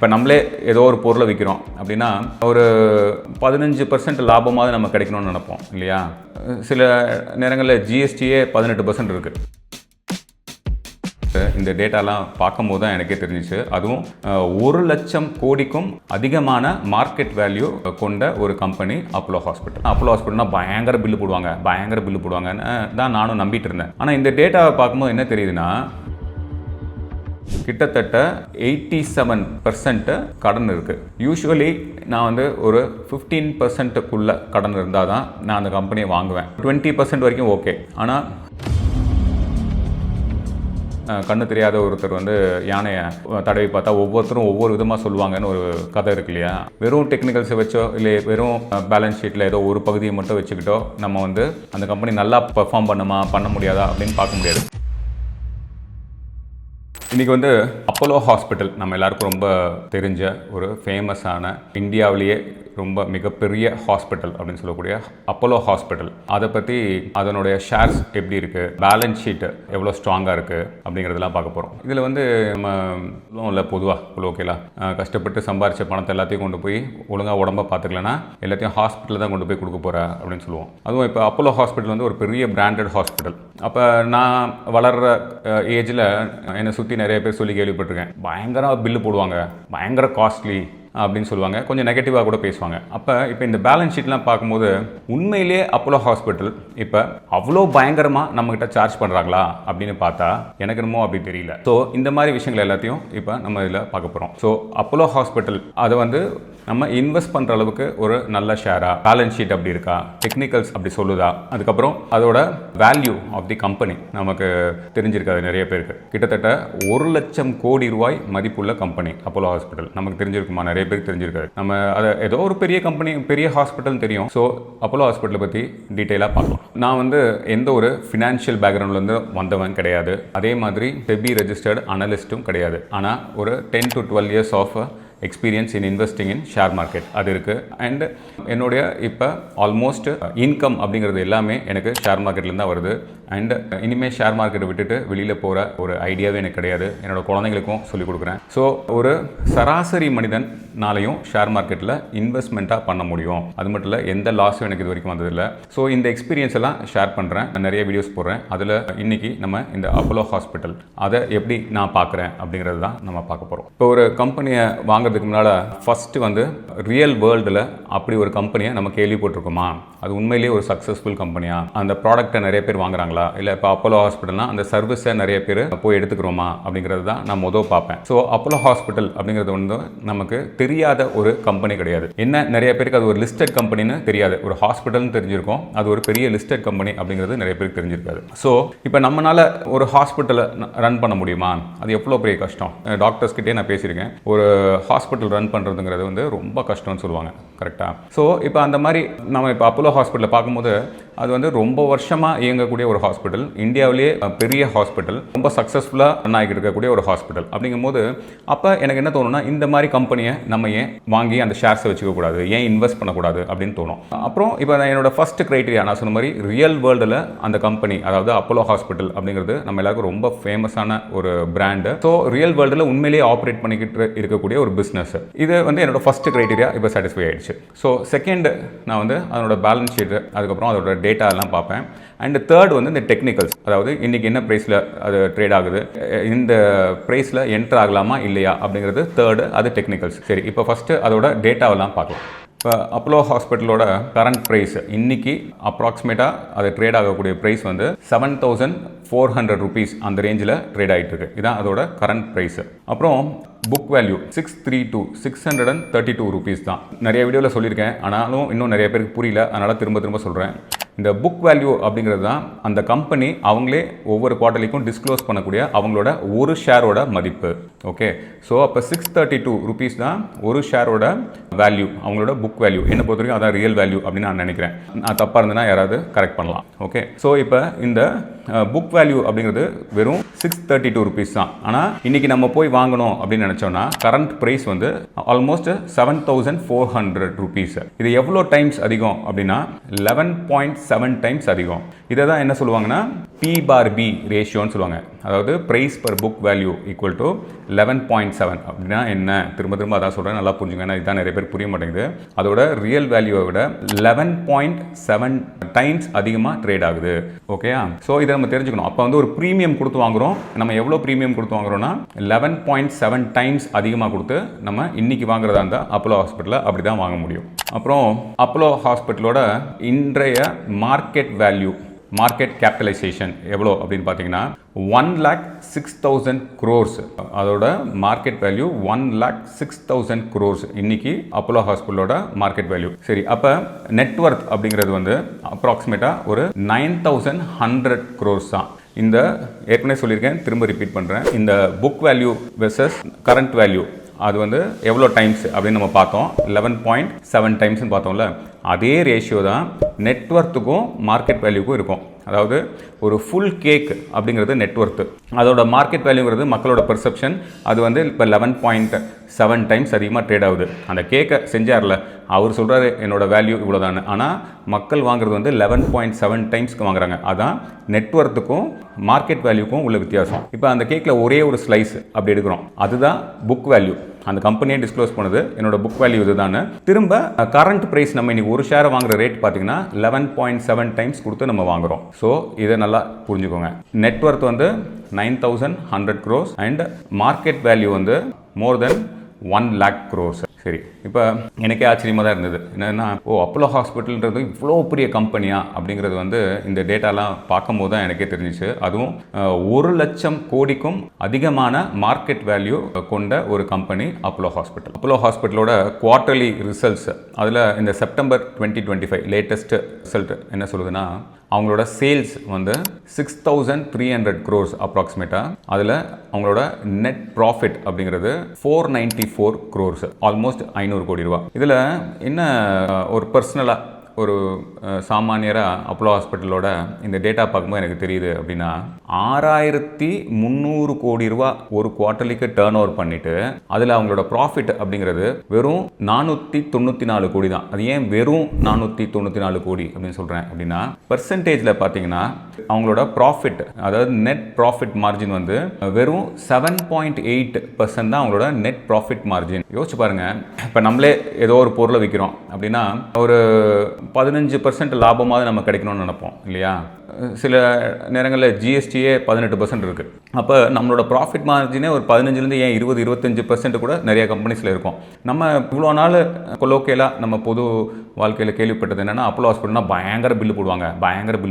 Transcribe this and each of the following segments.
இப்போ நம்மளே ஏதோ ஒரு பொருளை விற்கிறோம் அப்படின்னா ஒரு 15% லாபமாவது நம்ம கிடைக்கணும்னு நினைப்போம் இல்லையா? சில நேரங்களில் ஜிஎஸ்டியே 18% இருக்குது. இந்த டேட்டாலாம் பார்க்கும்போது தான் எனக்கே தெரிஞ்சிச்சு. அதுவும் 1 லட்சம் கோடிக்கும் அதிகமான மார்க்கெட் வேல்யூ கொண்ட ஒரு கம்பெனி அப்போலோ ஹாஸ்பிட்டல். அப்போலோ ஹாஸ்பிட்டல்னா பயங்கர பில்லு போடுவாங்கன்னு தான் நானும் நம்பிட்டு இருந்தேன். ஆனால் இந்த டேட்டாவை பார்க்கும்போது என்ன தெரியுதுன்னா, கிட்டத்தட்ட 87% கடன் இருக்குது. யூஸ்வலி நான் வந்து ஒரு 15%க்குள்ள கடன் இருந்தால் தான் நான் அந்த கம்பெனியை வாங்குவேன். 20% வரைக்கும் ஓகே. ஆனால் கண்ணு தெரியாத ஒருத்தர் வந்து யானையை தடவி பார்த்தா ஒவ்வொருத்தரும் ஒவ்வொரு விதமாக சொல்லுவாங்கன்னு ஒரு கதை இருக்கு இல்லையா? வெறும் டெக்னிக்கல்ஸை வச்சோ இல்லை வெறும் பேலன்ஸ் ஷீட்டில் ஏதோ ஒரு பகுதியை மட்டும் வச்சுக்கிட்டோ நம்ம வந்து அந்த கம்பெனி நல்லா பெர்ஃபார்ம் பண்ண முடியாதா அப்படின்னு பார்க்க முடியாது. இன்றைக்கி வந்து அப்போலோ ஹாஸ்பிட்டல் நம்ம எல்லாருக்கும் ரொம்ப தெரிஞ்ச ஒரு ஃபேமஸான, இந்தியாவிலேயே ரொம்ப மிகப்பெரிய ஹாஸ்பிட்டல் அப்படின்னு சொல்லக்கூடிய அப்போலோ ஹாஸ்பிட்டல், அதை பற்றி அதனுடைய ஷேர்ஸ் எப்படி இருக்குது, பேலன்ஸ் ஷீட்டு எவ்வளோ ஸ்ட்ராங்காக இருக்குது அப்படிங்கிறதெல்லாம் பார்க்க போகிறோம். இதில் வந்து நம்ம இல்லை பொதுவாக ஓகேலா கஷ்டப்பட்டு சம்பாரித்த பணத்தை எல்லாத்தையும் கொண்டு போய் ஒழுங்காக உடம்ப பார்த்துக்கலன்னா எல்லாத்தையும் ஹாஸ்பிட்டலில் தான் கொண்டு போய் கொடுக்க போகிறேன் அப்படின்னு சொல்லுவோம். அதுவும் இப்போ அப்போலோ ஹாஸ்பிட்டல் வந்து ஒரு பெரிய பிராண்டட் ஹாஸ்பிட்டல். அப்போ நான் வளர்கிற ஏஜில் என்னை சுற்றி நிறைய பேர் சொல்லி கேள்விப்பட்டிருக்கேன், பயங்கர பில்லு போடுவாங்க, பயங்கர காஸ்ட்லி அப்படின்னு சொல்லுவாங்க. கொஞ்சம் நெகட்டிவாக கூட பேசுவாங்க. இப்போ இந்த பேலன்ஸ் ஷீட்லாம் பார்க்கும்போது உண்மையிலேயே அப்போலோ ஹாஸ்பிட்டல் இப்போ அவ்வளோ பயங்கரமாக நம்மக்கிட்ட சார்ஜ் பண்ணுறாங்களா அப்படின்னு பார்த்தா எனக்கு என்னமோ அப்படி தெரியல. ஸோ இந்த மாதிரி விஷயங்கள் எல்லாத்தையும் இப்போ நம்ம இதில் பார்க்க போகிறோம். ஸோ அப்போலோ ஹாஸ்பிட்டல் அதை வந்து நம்ம இன்வெஸ்ட் பண்ணுற அளவுக்கு ஒரு நல்ல ஷேரா, பேலன்ஸ் ஷீட் அப்படி இருக்கா, டெக்னிக்கல்ஸ் அப்படி சொல்லுதா, அதுக்கப்புறம் அதோட வேல்யூ ஆஃப் தி கம்பெனி நமக்கு தெரிஞ்சிருக்காது நிறைய பேருக்கு. கிட்டத்தட்ட 1 லட்சம் கோடி ரூபாய் மதிப்புள்ள கம்பெனி அப்போலோ ஹாஸ்பிட்டல். நமக்கு தெரிஞ்சிருக்குமா? நிறைய பேருக்கு தெரிஞ்சிருக்காது. நம்ம அதை ஏதோ ஒரு பெரிய கம்பெனி, பெரிய ஹாஸ்பிட்டல் தெரியும். ஸோ அப்போலோ ஹாஸ்பிட்டலை பற்றி டீட்டெயிலாக பார்க்கலாம். நான் வந்து எந்த ஒரு ஃபினான்ஷியல் பேக்ரவுண்ட்லேருந்து வந்தவன் கிடையாது. அதே மாதிரி செபி ரெஜிஸ்டர்டு அனலிஸ்ட்டும் கிடையாது. ஆனால் ஒரு 10 to 12 years of experience in investing in share market அது இருக்குது. அண்ட் என்னுடைய இப்போ ஆல்மோஸ்ட் இன்கம் அப்படிங்கிறது எல்லாமே எனக்கு ஷேர் மார்க்கெட்லேருந்து தான் வருது. அண்ட் இனிமேல் ஷேர் மார்க்கெட்டை விட்டுட்டு வெளியில் போகிற ஒரு ஐடியாவே எனக்கு கிடையாது. என்னோடய குழந்தைங்களுக்கும் சொல்லிக் கொடுக்குறேன். ஸோ ஒரு சராசரி மனிதனாலையும் ஷேர் மார்க்கெட்டில் இன்வெஸ்ட்மெண்ட்டாக பண்ண முடியும். அது மட்டும் இல்லை, எந்த லாஸும் எனக்கு இது வரைக்கும் வந்ததில்லை. ஸோ இந்த எக்ஸ்பீரியன்ஸ் எல்லாம் ஷேர் பண்ணுறேன், நிறைய வீடியோஸ் போடுறேன். அதில் இன்றைக்கி நம்ம இந்த அப்போலோ ஹாஸ்பிட்டல் அதை எப்படி நான் பார்க்குறேன் அப்படிங்கிறது தான் நம்ம பார்க்க போகிறோம். இப்போ ஒரு கம்பெனியை வாங்குறதுக்கு முன்னால் ஃபஸ்ட்டு வந்து ரியல் வேர்ல்டில் அப்படி ஒரு கம்பெனியை நம்ம கேள்விப்பட்டிருக்கோமா, அது உண்மையிலேயே ஒரு சக்ஸஸ்ஃபுல் கம்பெனியா, அந்த ப்ராடக்ட்டை நிறைய பேர் வாங்குறாங்களா, இல்லை இப்போ அப்போலோ ஹாஸ்பிட்டல்னால் அந்த சர்வீஸை நிறைய பேர் போய் எடுத்துக்கிறோமா அப்படிங்கிறது தான் நான் மொதல் பார்ப்பேன். ஸோ அப்போலோ ஹாஸ்பிட்டல் அப்படிங்கிறது வந்து நமக்கு தெரியாத ஒரு கம்பெனி கிடையாது. என்ன, நிறைய பேருக்கு அது ஒரு லிஸ்டட் கம்பெனின்னு தெரியாது. ஒரு ஹாஸ்பிட்டல்னு தெரிஞ்சிருக்கும், அது ஒரு பெரிய லிஸ்டட் கம்பெனி அப்படிங்கிறது நிறைய பேருக்கு தெரிஞ்சிருக்காது. ஸோ இப்போ நம்மளால் ஒரு ஹாஸ்பிட்டலை ரன் பண்ண முடியுமா? அது எவ்வளோ பெரிய கஷ்டம். டாக்டர்ஸ்கிட்டே நான் பேசியிருக்கேன், ஒரு ஹாஸ்பிட்டல் ரன் பண்ணுறதுங்கிறது வந்து ரொம்ப கஷ்டம்னு சொல்லுவாங்க. கரெக்டாக? ஸோ இப்போ அந்த மாதிரி நம்ம இப்போ அப்போலோ ஹாஸ்பிட்டலை பார்க்கும்போது அது வந்து ரொம்ப வருஷமாக இயங்கக்கூடிய ஒரு ஹாஸ்பிட்டல், இந்தியாவிலேயே பெரிய ஹாஸ்பிட்டல், ரொம்ப சக்ஸஸ்ஃபுல்லாக ரன் ஆகிட்டு இருக்கக்கூடிய ஒரு ஹாஸ்பிட்டல். அப்படிங்கும்போது அப்போ எனக்கு என்ன தோணுன்னா, இந்த மாதிரி கம்பெனியை நம்ம ஏன் வாங்கி அந்த ஷேர்ஸை வச்சுக்கக்கூடாது, ஏன் இன்வெஸ்ட் பண்ணக்கூடாது அப்படின்னு தோணும். அப்புறம் இப்போ என்னோட ஃபஸ்ட் க்ரைட்டீரியா நான் சொன்ன மாதிரி ரியல் வேர்ல்டில் அந்த கம்பெனி, அதாவது அப்போலோ ஹாஸ்பிட்டல் அப்படிங்கிறது நம்ம எல்லாருக்கும் ரொம்ப ஃபேமஸான ஒரு பிராண்டு. ஸோ ரியல் வேர்ல்டில் உண்மையிலேயே ஆப்ரேட் பண்ணிக்கிட்டு இருக்கக்கூடிய ஒரு பிஸ்னஸ். இது வந்து என்னோட ஃபஸ்ட் க்ரைட்டீரியா இப்போ சாட்டிஸ்ஃபை ஆகிடுச்சு. ஸோ செகண்ட், நான் வந்து அதனோட பேலன்ஸ் ஷீட்டு, அதுக்கப்புறம் அதோட டேட்டா எல்லாம் பார்ப்பேன். அண்ட் தேர்ட் வந்து இந்த டெக்னிக்கல்ஸ், அதாவது இன்றைக்கி என்ன ப்ரைஸில் அது ட்ரேட் ஆகுது, இந்த ப்ரைஸில் என்ட்ரு ஆகலாமா இல்லையா அப்படிங்கிறது தேர்டு, அது டெக்னிக்கல்ஸ். சரி, இப்போ ஃபஸ்ட்டு அதோட டேட்டாவெல்லாம் பார்க்கலாம். இப்போ அப்போலோ ஹாஸ்பிட்டலோட கரண்ட் ப்ரைஸ் இன்றைக்கி அப்ராக்சிமேட்டாக அது ட்ரேட் ஆகக்கூடிய ப்ரைஸ் வந்து 7,400 rupees அந்த ரேஞ்சில் ட்ரேட் ஆகிட்டு இருக்கு. இதுதான் அதோட கரண்ட் ப்ரைஸ். அப்புறம் புக் வேல்யூ 632 rupees தான். நிறைய வீடியோவில் சொல்லியிருக்கேன், ஆனாலும் இன்னும் நிறைய பேருக்கு புரியல, அதனால் திரும்ப சொல்கிறேன். இந்த புக் வேல்யூ அப்படிங்கிறது தான் அந்த கம்பெனி அவங்களே ஒவ்வொரு குவார்ட்டர்லிக்கும் டிஸ்க்ளோஸ் பண்ணக்கூடிய அவங்களோட ஒரு ஷேரோட மதிப்பு. ஓகே, ஸோ அப்போ 632 rupees தான் ஒரு ஷேரோட வேல்யூ, அவங்களோட புக் வேல்யூ. என்னை பொறுத்த வரைக்கும் அதான் ரியல் வேல்யூ அப்படின்னு நான் நினைக்கிறேன். நான் தப்பாக இருந்தேன்னா யாராவது கரெக்ட் பண்ணலாம். ஓகே, ஸோ இப்போ இந்த புக் வேல்யூ அப்படிங்கிறது வெறும் 632 rupees தான். ஆனால் இன்றைக்கி நம்ம போய் வாங்கணும் அப்படின்னு நினச்சோன்னா கரண்ட் ப்ரைஸ் வந்து ஆல்மோஸ்ட் 7,400 rupees. இது எவ்வளோ டைம்ஸ் அதிகம் அப்படின்னா 11.7 times அதிகம். இதை தான் என்ன சொல்லுவாங்கன்னா P/B ரேஷியோன்னு சொல்லுவாங்க. அதாவது price per book value equal to 11.7 அப்படின்னா என்ன, திரும்ப திரும்ப அதான் சொல்கிறேன், நல்லா புரிஞ்சுங்க. ஏன்னா இதுதான் நிறைய பேர் புரிய மாட்டேங்குது. அதோட ரியல் வேல்யூவை விட 11.7 டைம்ஸ் அதிகமாக ட்ரேட் ஆகுது. ஓகேயா? ஸோ இதை நம்ம தெரிஞ்சுக்கணும். அப்போ வந்து ஒரு ப்ரீமியம் கொடுத்து வாங்குகிறோம். நம்ம எவ்வளோ ப்ரீமியம் கொடுத்து வாங்குறோம்னா 11.7 டைம்ஸ் அதிகமாக கொடுத்து நம்ம இன்னைக்கு வாங்குறதா இருந்தால் அப்போலோ ஹாஸ்பிட்டலில் அப்படி தான் வாங்க முடியும். அப்புறம் அப்போலோ ஹாஸ்பிட்டலோட இன்றைய மார்க்கெட் வேல்யூ, மார்க்கெட் கேபிட்டலைசேஷன் எவ்வளோ அப்படின்னு பார்த்தீங்கன்னா 1,06,000 crores. அதோட மார்க்கெட் வேல்யூ 1,06,000 crores இன்னைக்கு அப்போலோ ஹாஸ்பிட்டலோட மார்க்கெட் வேல்யூ. சரி, அப்போ நெட்வொர்த் அப்படிங்கிறது வந்து அப்ராக்சிமேட்டாக ஒரு 9,100 crores தான். இந்த ஏற்கனவே சொல்லியிருக்கேன், திரும்ப ரிப்பீட் பண்ணுறேன். இந்த book value versus current value அது வந்து எவ்வளோ டைம்ஸ் அப்படின்னு நம்ம பார்த்தோம். 11.7 டைம்ஸ்னு பார்த்தோம்ல, அதே ரேஷியோ தான் நெட்வொர்த்துக்கும் மார்க்கெட் வேல்யூக்கும் இருக்கும். அதாவது ஒரு ஃபுல் கேக் அப்படிங்கிறது நெட்வொர்த்து, அதோட மார்க்கெட் வேல்யூங்கிறது மக்களோட பெர்செப்ஷன். அது வந்து இப்போ 11.7 டைம்ஸ் அதிகமாக ட்ரேட் ஆகுது. அந்த கேக்கை செஞ்சார்ல, அவர் சொல்கிறாரு என்னோட வேல்யூ இவ்வளோ தானே, ஆனால் மக்கள் வாங்குறது வந்து 11.7 டைம்ஸ்க்கு வாங்குறாங்க. அதான் நெட்வொர்த்துக்கும் மார்க்கெட் வேல்யூக்கும் உள்ள வித்தியாசம். இப்போ அந்த கேக்கில் ஒரே ஒரு ஸ்லைஸ் அப்படி எடுக்கிறோம், அதுதான் புக் வேல்யூ. அந்த கம்பெனியை டிஸ்க்ளோஸ் பண்ணுது என்னோட புக் வேல்யூ இதுதானே. திரும்ப கரண்ட் ப்ரைஸ் நம்ம இன்னைக்கு ஒரு ஷேரை வாங்குற ரேட் பார்த்தீங்கன்னா 11.7 டைம்ஸ் கொடுத்து நம்ம வாங்குறோம். ஸோ இதை நல்லா புரிஞ்சுக்கோங்க. நெட்வொர்த் வந்து 9,100 crores அண்ட் மார்க்கெட் வேல்யூ வந்து மோர் தென் 1 lakh crores. சரி, இப்போ எனக்கே ஆச்சரியமாக தான் இருந்தது. என்னென்னா, அப்போலோ ஹாஸ்பிட்டல்ன்றது இவ்வளோ பெரிய கம்பெனியா அப்படிங்கிறது வந்து இந்த டேட்டாலாம் பார்க்கும்போது தான் எனக்கே தெரிஞ்சிச்சு. அதுவும் 1 லட்சம் கோடிக்கும் அதிகமான மார்க்கெட் வேல்யூ கொண்ட ஒரு கம்பெனி அப்போலோ ஹாஸ்பிட்டல். அப்போலோ ஹாஸ்பிட்டலோட குவார்ட்டர்லி ரிசல்ட்ஸ், அதில் இந்த செப்டம்பர் 2025 லேட்டஸ்ட் ரிசல்ட் என்ன சொல்லுதுன்னா, அவங்களோட சேல்ஸ் வந்து 6,300 crores அப்ராக்சிமேட்டாக. அதில் அவங்களோட நெட் ப்ராஃபிட் அப்படிங்கிறது 494 crores, ஆல்மோஸ்ட் 500 கோடி ரூபா. இதில் என்ன ஒரு பர்சனலாக ஒரு சாமானியராக அப்போலோ ஹாஸ்பிட்டலோட இந்த டேட்டா பார்க்கும்போது எனக்கு தெரியுது அப்படின்னா, 6,300 கோடி ரூபா ஒரு குவார்ட்டர்லிக்கு டேர்ன் ஓவர் பண்ணிட்டு அதில் அவங்களோட ப்ராஃபிட் அப்படிங்கிறது வெறும் 494 கோடி தான். அது ஏன் வெறும் 494 கோடி அப்படின்னு சொல்கிறேன் அப்படின்னா, பெர்சன்டேஜில் பார்த்தீங்கன்னா அவங்களோட ப்ராஃபிட், அதாவது நெட் ப்ராஃபிட் மார்ஜின் வந்து வெறும் 7.8% தான் அவங்களோட நெட் ப்ராஃபிட் மார்ஜின். யோசிச்சு பாருங்க, இப்போ நம்மளே ஏதோ ஒரு பொருளை விற்கிறோம் அப்படின்னா ஒரு 15% லாபமாவது நம்ம கிடைக்கணும்னு நினைப்போம் இல்லையா? சில நேரங்களில் ஜிஎஸ்டியே 18% இருக்குது. அப்போ நம்மளோட ப்ராஃபிட் மார்ஜினே ஒரு 15% ஏன் 20-25% கூட நிறைய கம்பெனிஸில் இருக்கும். நம்ம இவ்வளோ நாள் கொலோக்கியலாக நம்ம பொது வாழ்க்கையில் கேள்விப்பட்டது என்னென்னா, அப்போலோ ஹாஸ்பிட்டல்னா பயங்கர பில்லு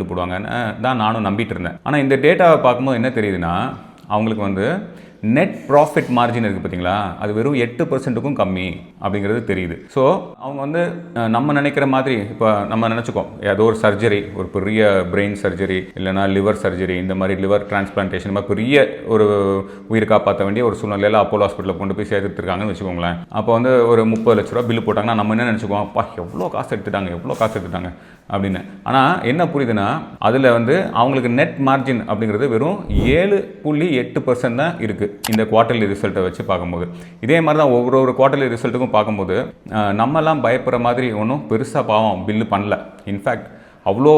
போடுவாங்கன்னு தான் நானும் நம்பிட்டு இருந்தேன். ஆனால் இந்த டேட்டாவை பார்க்கும்போது என்ன தெரியுதுன்னா, அவங்களுக்கு வந்து நெட் ப்ராஃபிட் மார்ஜின் இருக்குது பார்த்தீங்களா, அது வெறும் 8%க்கும் கம்மி அப்படிங்கிறது தெரியுது. ஸோ அவங்க வந்து நம்ம நினைக்கிற மாதிரி, இப்போ நம்ம நினச்சிக்கோம் ஏதோ ஒரு சர்ஜரி, ஒரு பெரிய பிரெயின் சர்ஜரி இல்லைனா லிவர் சர்ஜரி, இந்த மாதிரி லிவர் டிரான்ஸ்பிளான்டேஷன் மாதிரி பெரிய ஒரு உயிர் காப்பாற்ற வேண்டிய ஒரு சூழ்நிலையில் அப்போலோ ஹாஸ்பிட்டலில் கொண்டு போய் சேர்த்துருக்காங்கன்னு வச்சுக்கோங்களேன். அப்போ வந்து ஒரு 30 லட்ச ரூபா பில்லு போட்டாங்கன்னா நம்ம என்ன நினச்சிக்குவோம், அப்பா எவ்வளோ காசு எடுத்துட்டாங்க அப்படின்னு. ஆனால் என்ன புரியுதுன்னா, அதில் வந்து அவங்களுக்கு நெட் மார்ஜின் அப்படிங்கிறது வெறும் 7.8% தான் இருக்குது இந்த குவார்ட்டர்லி ரிசல்ட்டை வச்சு பார்க்கும்போது. இதே மாதிரி தான் ஒவ்வொரு குவார்ட்டர்லி ரிசல்ட்டுக்கும் பார்க்கும்போது நம்மலாம் பயப்படுற மாதிரி ஒன்றும் பெருசாக பாவம் பில்லு பண்ணல. இன்ஃபேக்ட் அவ்வளோ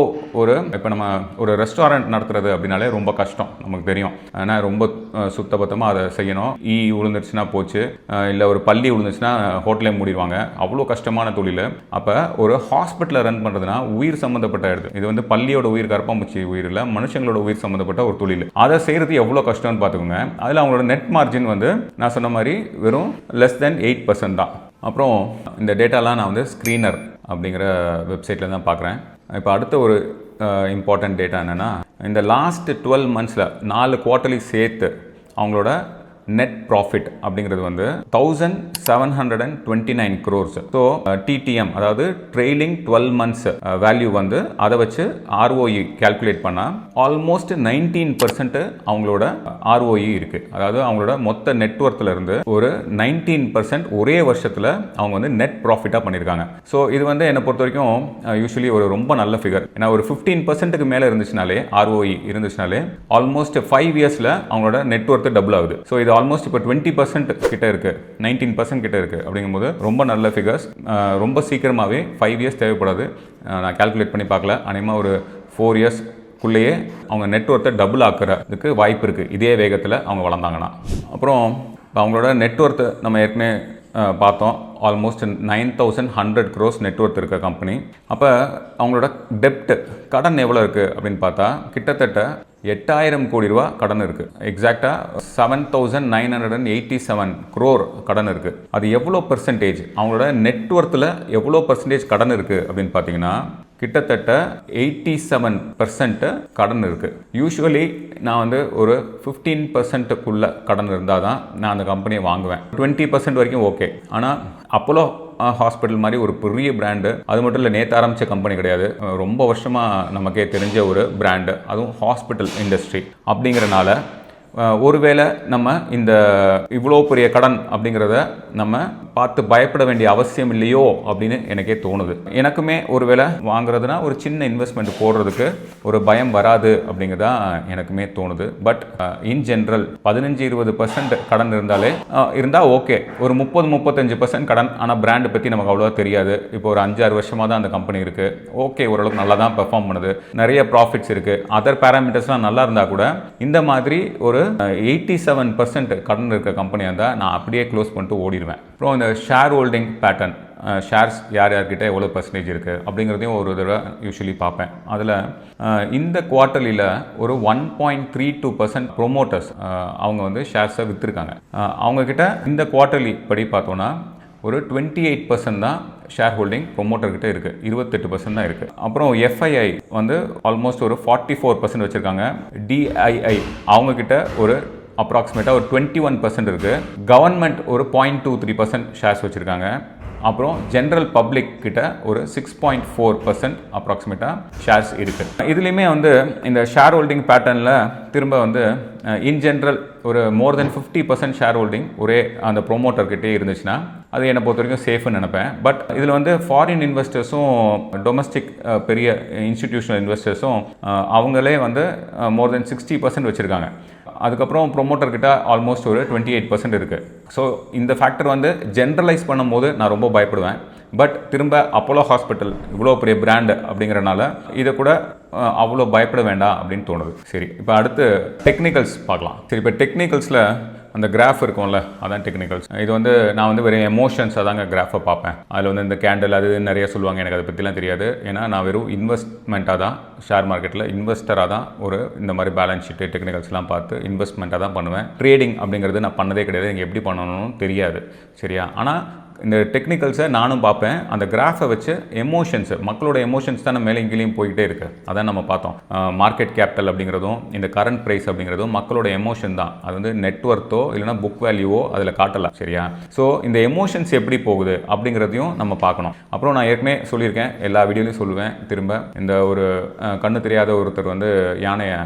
இப்போ நம்ம ஒரு ரெஸ்டாரண்ட் நடத்துறது அப்படின்னாலே ரொம்ப கஷ்டம், நமக்கு தெரியும். ஆனால் ரொம்ப சுத்தபத்தமாக அதை செய்யணும். விழுந்துருச்சுன்னா போச்சு, இல்லை ஒரு பள்ளி விழுந்துச்சுன்னா ஹோட்டலே மூடிடுவாங்க. அவ்வளோ கஷ்டமான தொழில். அப்போ ஒரு ஹாஸ்பிட்டலை ரன் பண்ணுறதுனா உயிர் சம்மந்தப்பட்ட இடத்து, இது வந்து பள்ளியோட உயிர், கரப்பாம்பூச்சி உயிர் இல்லை, மனுஷங்களோட உயிர் சம்மந்தப்பட்ட ஒரு தொழில். அதை செய்கிறது எவ்வளோ கஷ்டம்னு பார்த்துக்கோங்க. அதில் அவங்களோட நெட் மார்ஜின் வந்து நான் சொன்ன மாதிரி வெறும் less than 8% தான். அப்புறம் இந்த டேட்டாலாம் நான் வந்து ஸ்க்ரீனர் அப்படிங்கிற வெப்சைட்டில் தான் பார்க்குறேன். இப்போ அடுத்த ஒரு இம்பார்ட்டன்ட் டேட்டா என்னென்னா, இந்த லாஸ்ட் 12 monthஸில் 4 குவார்ட்டர்லி சேர்த்து அவங்களோட நெட் ப்ராஃபிட் அப்படிங்கிறது வந்து 1,729 crores. ஸோ டிடிஎம், அதாவது ட்ரெயிலிங் 12 months வேல்யூ வந்து அதை வச்சு ஆர்ஓஇ கால்குலேட் பண்ணால் ஆல்மோஸ்ட் 19% அவங்களோட ஆர்ஓஇ இருக்குது. அதாவது அவங்களோட மொத்த நெட்வொர்த்தில் இருந்து ஒரு 19% ஒரே வருஷத்தில் அவங்க வந்து நெட் ப்ராஃபிட்டாக பண்ணியிருக்காங்க. ஸோ இது வந்து என்னை பொறுத்த வரைக்கும் யூஸ்வலி ஒரு ரொம்ப நல்ல ஃபிகர். ஏன்னா ஒரு 15%க்கு மேலே இருந்துச்சுனாலே, ஆர்ஓஇ இருந்துச்சுனாலே ஆல்மோஸ்ட் 5 yearsல அவங்களோட நெட்வொர்த்து டபுள் ஆகுது. ஸோ இது ஆல்மோஸ்ட் இப்போ 20% கிட்ட இருக்குது, 19% கிட்ட இருக்குது. அப்படிங்கும்போது ரொம்ப நல்ல ஃபிகர்ஸ். ரொம்ப சீக்கிரமாகவே 5 years தேவைப்படாது. நான் கால்குலேட் பண்ணி பார்க்கல, அநேகமாக ஒரு 4 years குள்ளேயே அவங்க நெட்ஒர்த்தை டபுள் ஆக்குறதுக்கு வாய்ப்பு இருக்குது, இதே வேகத்தில் அவங்க வளர்ந்தாங்கன்னா. அப்புறம் அவங்களோட நெட்ஒர்த்து நம்ம ஏற்கனவே பார்த்தோம், ஆல்மோஸ்ட் 9100 crores நெட்ஒர்த் இருக்க கம்பெனி. அப்போ அவங்களோட டெப்ட் கடன் எவ்வளோ இருக்குது அப்படின்னு பார்த்தா கிட்டத்தட்ட 8000 கோடி ரூபா கடன் இருக்குது. எக்ஸாக்டாக 7987 crore கடன் இருக்குது. அது எவ்வளோ பெர்சன்டேஜ், அவங்களோட நெட்ஒர்த்தில் எவ்வளோ பெர்சன்டேஜ் கடன் இருக்குது அப்படின்னு பார்த்தீங்கன்னா கிட்டத்தட்ட 87% கடன் இருக்குது. யூஸ்வலி நான் வந்து ஒரு 15%க்குள்ள கடன் இருந்தால் தான் நான் அந்த கம்பெனியை வாங்குவேன். 20% வரைக்கும் ஓகே. ஆனால் அப்போலோ ஹாஸ்பிட்டல் மாதிரி ஒரு பெரிய பிராண்டு, அது மட்டும் இல்லை நேற்று ஆரம்பித்த கம்பெனி கிடையாது, ரொம்ப வருஷமாக நமக்கே தெரிஞ்ச ஒரு பிராண்டு, அதுவும் ஹாஸ்பிட்டல் இண்டஸ்ட்ரி அப்படிங்கிறனால ஒருவேளை நம்ம இந்த இவ்வளோ பெரிய கடன் அப்படிங்கிறத நம்ம பார்த்து பயப்பட வேண்டிய அவசியம் இல்லையோ அப்படின்னு எனக்கே தோணுது. எனக்குமே ஒருவேளை வாங்குறதுனா ஒரு சின்ன இன்வெஸ்ட்மெண்ட் போடுறதுக்கு ஒரு பயம் வராது அப்படிங்கிறதா எனக்குமே தோணுது. பட் இன் ஜென்ரல் 15-20% கடன் இருந்தால் ஓகே. ஒரு 30-35% கடன், ஆனால் பிராண்டை பற்றி நமக்கு அவ்வளோவா தெரியாது. இப்போ ஒரு 5-6 வருஷமாக தான் அந்த கம்பெனி இருக்குது, ஓகே, ஓரளவுக்கு நல்லா தான் பெர்ஃபார்ம் பண்ணுது, நிறைய ப்ராஃபிட்ஸ் இருக்குது, அதர் பேராமீட்டர்ஸ்லாம் நல்லா இருந்தால் கூட இந்த மாதிரி ஒரு 87% கடன் இருக்க கம்பெனியாக இருந்தால் நான் அப்படியே க்ளோஸ் பண்ணிட்டு ஓடிடுவேன். அப்புறம் இந்த ஷேர் ஹோல்டிங் பேட்டர்ன், ஷேர்ஸ் யார்கிட்ட எவ்வளோ பர்சன்டேஜ் இருக்குது அப்படிங்கிறதையும் ஒரு தடவை யூஸ்வலி பார்ப்பேன். அதில் இந்த குவார்ட்டர்லியில் ஒரு 1.32% ப்ரொமோட்டர்ஸ் அவங்க வந்து ஷேர்ஸை விற்றுருக்காங்க. அவங்கக்கிட்ட இந்த குவார்ட்டர்லி படி பார்த்தோன்னா ஒரு 28% தான் ஷேர் ஹோல்டிங் ப்ரொமோட்டர்கிட்ட இருக்குது, 28% தான் இருக்குது. அப்புறம் எஃப்ஐஐ வந்து ஆல்மோஸ்ட் ஒரு 44% வச்சுருக்காங்க. டிஐஐ அவங்கக்கிட்ட ஒரு அப்ராக்சிமேட்டாக ஒரு 21% இருக்குது. கவர்மெண்ட் ஒரு 0.23% ஷேர்ஸ் வச்சுருக்காங்க. அப்புறம் ஜென்ரல் பப்ளிக் கிட்ட ஒரு 6.4% அப்ராக்சிமேட்டாக ஷேர்ஸ் இருக்குது. இதுலேயுமே வந்து இந்த ஷேர் ஹோல்டிங் பேட்டர்னில் திரும்ப வந்து இன் ஜென்ரல் ஒரு மோர் தென் 50% ஷேர் ஹோல்டிங் ஒரே அந்த ப்ரொமோட்டர்கிட்டே இருந்துச்சுன்னா அது என்னை பொறுத்த வரைக்கும் சேஃப்னு நினைப்பேன். பட் இதில் வந்து ஃபாரின் இன்வெஸ்டர்ஸும் டொமஸ்டிக் பெரிய இன்ஸ்டிடியூஷனல் இன்வெஸ்டர்ஸும் அவங்களே வந்து மோர் தென் 60% வச்சுருக்காங்க. அதுக்கப்புறம் ப்ரொமோட்டர்கிட்ட ஆல்மோஸ்ட் ஒரு 28% இருக்குது. ஸோ இந்த ஃபேக்டர் வந்து ஜென்ரலைஸ் பண்ணும்போது நான் ரொம்ப பயப்படுவேன். பட் திரும்ப அப்போலோ ஹாஸ்பிட்டல் இவ்வளோ பெரிய பிராண்டு அப்படிங்கிறனால இதை கூட அவ்வளோ பயப்பட வேண்டாம் அப்படின்னு தோணுது. சரி, இப்போ அடுத்து டெக்னிக்கல்ஸ் பார்க்கலாம். சரி, இப்போ டெக்னிக்கல்ஸில் அந்த கிராஃப் இருக்கும்ல, அதான் டெக்னிக்கல்ஸ். இது வந்து நான் வந்து வெறும் எமோஷன்ஸ் அதாங்க கிராஃபை பார்ப்பேன். அதில் வந்து இந்த கேண்டில் அது நிறைய சொல்லுவாங்க, எனக்கு அதை பற்றிலாம் தெரியாது. ஏன்னா நான் வெறும் இன்வெஸ்ட்மெண்ட்டாக தான் ஷேர் மார்க்கெட்டில் இன்வெஸ்டராக தான் ஒரு இந்த மாதிரி பேலன்ஸ் ஷீட்டு டெக்னிக்கல்ஸ்லாம் பார்த்து இன்வெஸ்ட்மெண்ட்டாக தான் பண்ணுவேன். ட்ரேடிங் அப்படிங்கிறது நான் பண்ணதே கிடையாது, எனக்கு எப்படி பண்ணணும்னு தெரியாது. சரியா? ஆனால் இந்த டெக்னிக்கல்ஸை நானும் பார்ப்பேன். அந்த கிராஃபை வச்சு எமோஷன்ஸு, மக்களோட எமோஷன்ஸ் தான் மேலே இங்கேயும் போய்கிட்டே இருக்குது. அதான் நம்ம பார்த்தோம். மார்க்கெட் கேபிட்டல் அப்படிங்கிறதும் இந்த கரண்ட் ப்ரைஸ் அப்படிங்கிறதும் மக்களோட எமோஷன் தான். அது வந்து நெட்வொர்த்தோ இல்லைனா புக் வேல்யூவோ அதில் காட்டலாம். சரியா? ஸோ இந்த எமோஷன்ஸ் எப்படி போகுது அப்படிங்கிறதையும் நம்ம பார்க்கணும். அப்புறம் நான் ஏற்கனவே சொல்லியிருக்கேன், எல்லா வீடியோலையும் சொல்லுவேன் திரும்ப, இந்த ஒரு கண்ணு தெரியாத ஒருத்தர் வந்து யானையை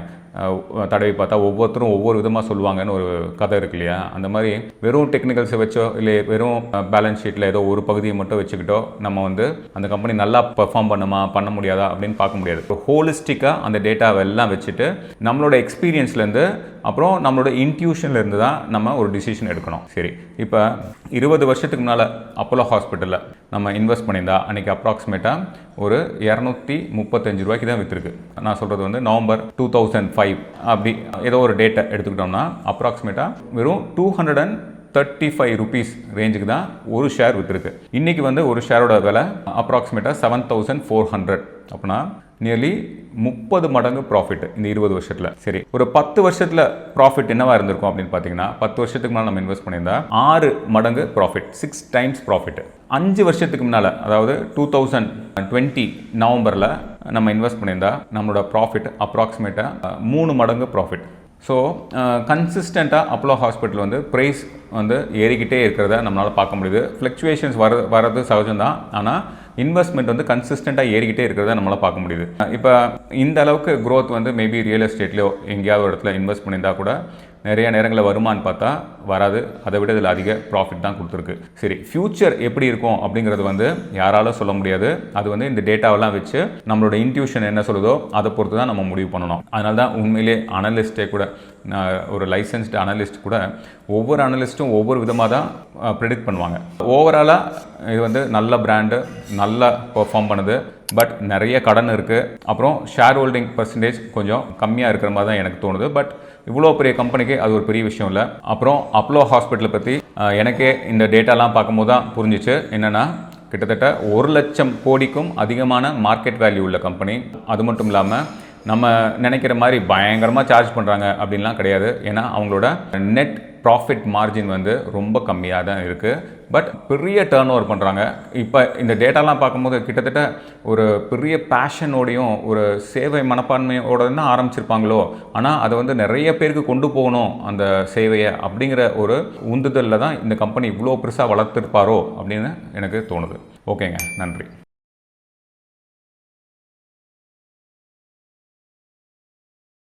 தடவி பார்த்தா ஒவ்வொருத்தரும் ஒவ்வொரு விதமாக சொல்லுவாங்கன்னு ஒரு கதை இருக்கு இல்லையா? அந்த மாதிரி வெறும் டெக்னிக்கல்ஸை வச்சோ இல்லை வெறும் பேலன்ஸ் ஷீட்டில் ஏதோ ஒரு பகுதியை மட்டும் வச்சுக்கிட்டோ நம்ம வந்து அந்த கம்பெனி நல்லா பெர்ஃபார்ம் பண்ண முடியாதா அப்படின்னு பார்க்க முடியாது. ஹோலிஸ்டிக்காக அந்த டேட்டாவை எல்லாம் வச்சுட்டு நம்மளோட எக்ஸ்பீரியன்ஸ்லேருந்து அப்புறம் நம்மளோட இன்ட்யூஷன்லேருந்து தான் நம்ம ஒரு டிசிஷன் எடுக்கணும். சரி, இப்போ 20 வருஷத்துக்கு முன்னால் அப்போலோ ஹாஸ்பிட்டலில் நம்ம இன்வெஸ்ட் பண்ணியிருந்தா அன்றைக்கி அப்ராக்சிமேட்டாக ஒரு 235 ரூபாய்க்கு தான் விற்றுருக்கு. நான் சொல்கிறது வந்து நவம்பர் 2005 அப்படி ஏதோ ஒரு டேட்டை எடுத்துக்கிட்டோம்னா அப்ராக்சிமேட்டாக வெறும் 235 rupees ரேஞ்சுக்கு தான் ஒரு ஷேர் விற்றுருக்கு. இன்றைக்கி வந்து ஒரு ஷேரோட விலை அப்ராக்சிமேட்டாக 7400. அப்படின்னா நியர்லி 30 மடங்கு ப்ராஃபிட் இந்த 20 வருஷத்தில். சரி, ஒரு 10 வருஷத்தில் ப்ராஃபிட் என்னவா இருந்திருக்கும் அப்படின்னு பார்த்தீங்கன்னா, 10 வருஷத்துக்கு முன்னால் நம்ம இன்வெஸ்ட் பண்ணியிருந்தா 6 மடங்கு ப்ராஃபிட், 6 times ப்ராஃபிட். 5 வருஷத்துக்கு முன்னால், அதாவது 2020 நவம்பரில் நம்ம இன்வெஸ்ட் பண்ணியிருந்தா நம்மளோட ப்ராஃபிட் அப்ராக்சிமேட்டாக 3 மடங்கு ப்ராஃபிட். ஸோ கன்சிஸ்டண்ட்டாக அப்போலோ ஹாஸ்பிட்டல் வந்து ப்ரைஸ் வந்து ஏறிக்கிட்டே இருக்கிறத நம்மளால் பார்க்க முடியுது. ஃப்ளக்சுவேஷன்ஸ் வர்றது சகஜம்தான், ஆனால் இன்வெஸ்ட்மெண்ட் வந்து கன்சிஸ்டண்ட்டாக ஏறிக்கிட்டே இருக்கிறத நம்மளால் பார்க்க முடியுது. இப்போ இந்த அளவுக்கு க்ரோத் வந்து மேபி ரியல் எஸ்டேட்லையோ எங்கேயாவது ஒரு இடத்துல இன்வெஸ்ட் பண்ணியிருந்தால் கூட நிறைய நேரங்களில் வருமானு பார்த்தா வராது. அதை விட இதில் அதிக ப்ராஃபிட் தான் கொடுத்துருக்கு. சரி, ஃப்யூச்சர் எப்படி இருக்கும் அப்படிங்கிறது வந்து யாராலும் சொல்ல முடியாது. அது வந்து இந்த டேட்டாவெல்லாம் வச்சு நம்மளோட இன்ட்யூஷன் என்ன சொல்லுதோ அதை பொறுத்து தான் நம்ம முடிவு பண்ணணும். அதனால தான் உண்மையிலே அனலிஸ்ட்டே கூட, ஒரு லைசன்ஸ்டு அனலிஸ்ட் கூட ஒவ்வொரு அனலிஸ்ட்டும் ஒவ்வொரு விதமாக தான் ப்ரெடிக்ட் பண்ணுவாங்க. ஓவராலாக இது வந்து நல்ல பிராண்டு, நல்லா பெர்ஃபார்ம் பண்ணுது, பட் நிறைய கடன் இருக்குது, அப்புறம் ஷேர் ஹோல்டிங் பர்சன்டேஜ் கொஞ்சம் கம்மியாக இருக்கிற மாதிரி தான் எனக்கு தோணுது. பட் இவ்வளோ பெரிய கம்பெனிக்கு அது ஒரு பெரிய விஷயம் இல்லை. அப்புறம் அப்போலோ ஹாஸ்பிட்டலை பற்றி எனக்கே இந்த டேட்டாலாம் பார்க்கும்போது தான் புரிஞ்சிச்சு. என்னென்னா கிட்டத்தட்ட 1,00,000 கோடிக்கும் அதிகமான மார்க்கெட் வேல்யூ உள்ள கம்பெனி. அது மட்டும் இல்லாமல் நம்ம நினைக்கிற மாதிரி பயங்கரமாக சார்ஜ் பண்ணுறாங்க அப்படின்லாம் கிடையாது. ஏன்னா அவங்களோட நெட் ப்ராஃபிட் மார்ஜின் வந்து ரொம்ப கம்மியாக தான் இருக்குது. பட் பெரிய டேர்ன் ஓவர் பண்ணுறாங்க. இப்போ இந்த டேட்டாலாம் பார்க்கும்போது கிட்டத்தட்ட ஒரு பெரிய பேஷனோடையும் ஒரு சேவை மனப்பான்மையோட தான் ஆரம்பிச்சிருப்பாங்களோ, ஆனால் அதை வந்து நிறைய பேருக்கு கொண்டு போகணும் அந்த சேவையை அப்படிங்கிற ஒரு உந்துதலில் தான் இந்த கம்பெனி இவ்வளோ பெருசாக வளர்த்துருப்பாரோ அப்படின்னு எனக்கு தோணுது. ஓகேங்க, நன்றி.